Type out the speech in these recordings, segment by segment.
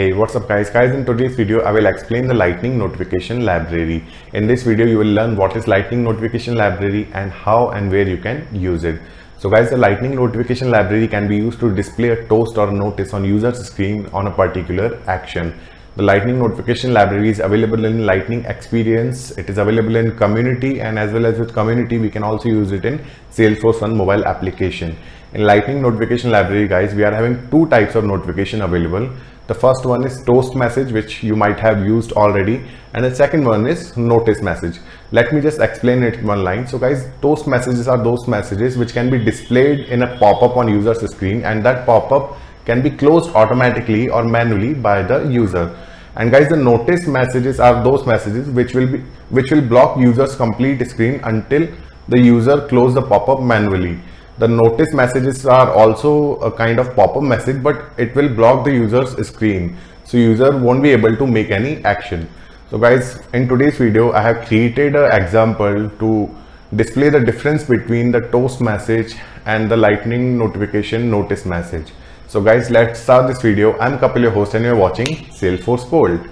Hey, what's up guys, in today's video I will explain the Lightning Notification Library. In this video you will learn what is Lightning Notification Library and how and where you can use it. So guys, the Lightning Notification Library can be used to display a toast or a notice on user's screen on a particular action. The Lightning Notification Library is available in Lightning Experience. It is available in Community, and as well as with Community we can also use it in Salesforce One mobile application. In Lightning Notification Library guys, we are having two types of notification available. The first one is toast message, which you might have used already, and the second one is notice message. Let me just explain it in one line. So guys, toast messages are those messages which can be displayed in a pop-up on user's screen, and that pop-up can be closed automatically or manually by the user. And guys, the notice messages are those messages which will block user's complete screen until the user close the pop-up manually. The notice messages are also a kind of pop-up message, but it will block the user's screen, so user won't be able to make any action. So guys, in today's video I have created an example to display the difference between the toast message and the Lightning Notification notice message. So guys, let's start this video. I'm Kapil, your host, and you're watching Salesforce Gold.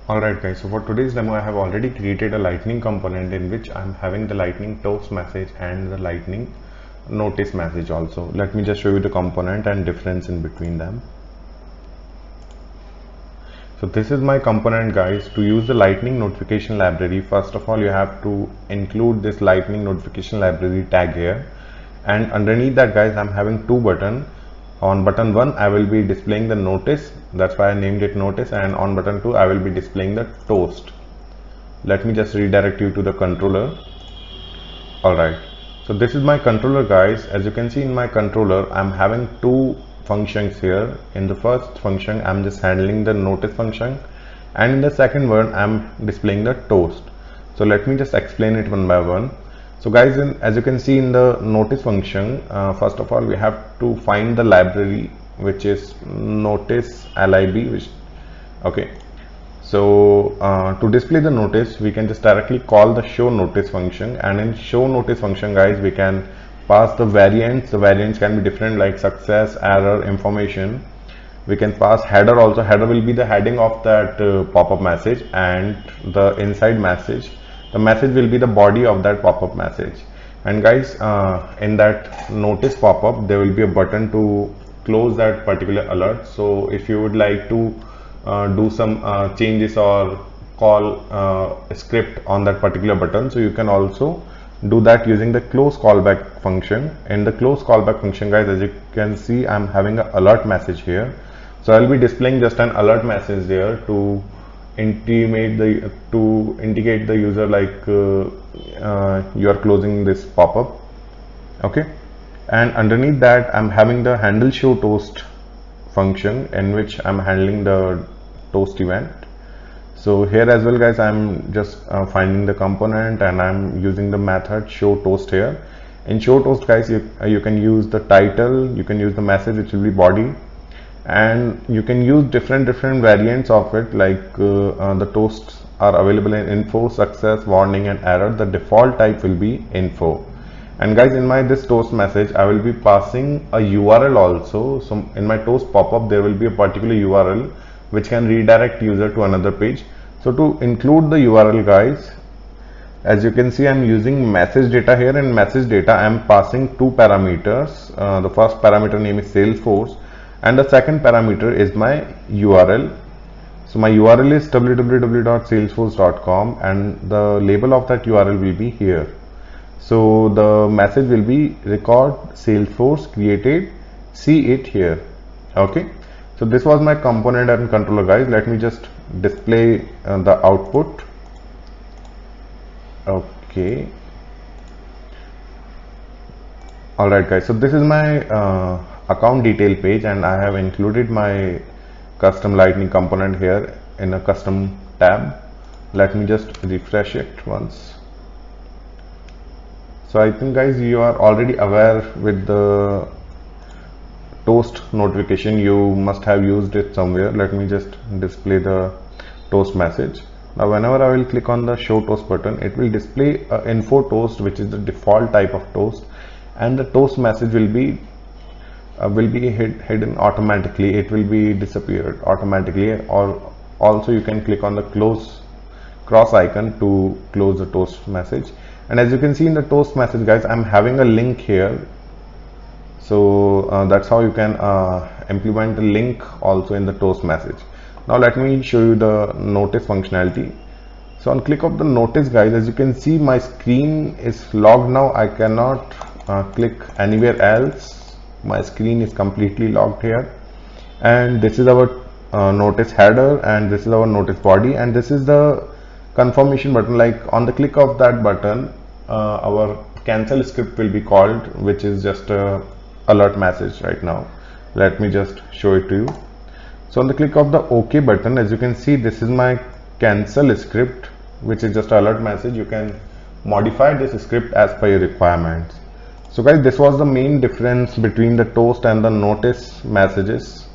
Alright guys, so for today's demo I have already created a Lightning component in which I'm having the Lightning toast message and the Lightning notice message also. Let me just show you the component and difference in between them. So this is my component guys. To use the Lightning Notification Library, first of all you have to include this Lightning Notification Library tag here, and underneath that guys I'm having two buttons. On button 1 I will be displaying the notice, that's why I named it notice, and on button 2 I will be displaying the toast. Let me just redirect you to the controller. Alright, so this is my controller guys. As you can see in my controller I'm having two functions here. In the first function I'm just handling the notice function, and in the second one I'm displaying the toast. So let me just explain it one by one. So guys, as you can see in the notice function, first of all we have to find the library which is notice lib, okay. So to display the notice we can just directly call the show notice function, and in show notice function guys we can pass the variants. The variants can be different like success, error, information. We can pass header also. Header will be the heading of that pop-up message, and the inside message, the message will be the body of that pop-up message. And guys, in that notice pop-up there will be a button to close that particular alert. So if you would like to do some changes or call a script on that particular button, so you can also do that using the close callback function. In the close callback function guys, as you can see I'm having an alert message here. So I'll be displaying just an alert message there to indicate the user like you are closing this pop-up, okay. And underneath that I'm having the handle show toast function in which I'm handling the toast event. So here as well guys, I'm just finding the component and I'm using the method show toast here. In show toast guys, you can use the title, you can use the message which will be body, and you can use different variants of it, like the toasts are available in info, success, warning, and error. The default type will be info. And guys, in my this toast message I will be passing a URL also. So in my toast pop-up there will be a particular URL which can redirect user to another page. So to include the URL guys, as you can see I'm using message data here. In message data I'm passing two parameters. The first parameter name is Salesforce, and the second parameter is my URL. So my URL is www.salesforce.com, and the label of that URL will be here. So the message will be record Salesforce created, see it here, okay. So this was my component and controller guys. Let me just display the output, okay. Alright guys, so this is my account detail page, and I have included my custom Lightning component here in a custom tab. Let me just refresh it once. So I think guys you are already aware with the toast notification, you must have used it somewhere. Let me just display the toast message. Now whenever I will click on the show toast button, it will display info toast, which is the default type of toast, and the toast message will be hidden automatically. It will be disappeared automatically, or also you can click on the close cross icon to close the toast message. And as you can see in the toast message, guys, I'm having a link here. So that's how you can implement the link also in the toast message. Now let me show you the notice functionality. So on click of the notice, guys, as you can see, my screen is logged now. I cannot click anywhere else. My screen is completely logged here, and this is our notice header, and this is our notice body, and this is the confirmation button. Like on the click of that button, our cancel script will be called, which is just a alert message right now. Let me just show it to you. So on the click of the OK button, as you can see, this is my cancel script, which is just an alert message. You can modify this script as per your requirements. So guys, this was the main difference between the toast and the notice messages.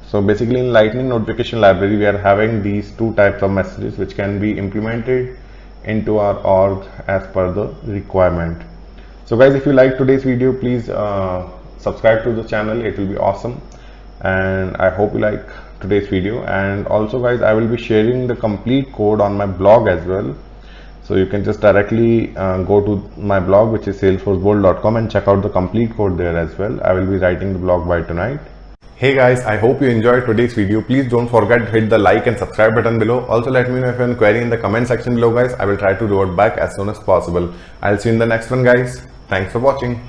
So basically in Lightning Notification Library, we are having these two types of messages which can be implemented into our org as per the requirement. So guys, if you like today's video, please subscribe to the channel. It will be awesome, and I hope you like today's video. And also guys, I will be sharing the complete code on my blog as well, so you can just directly go to my blog, which is salesforcebolt.com, and check out the complete code there as well. I will be writing the blog by tonight. Hey guys, I hope you enjoyed today's video. Please don't forget to hit the like and subscribe button below. Also let me know if you have a query in the comment section below, guys. I will try to revert back as soon as possible. I'll see you in the next one, guys. Thanks for watching.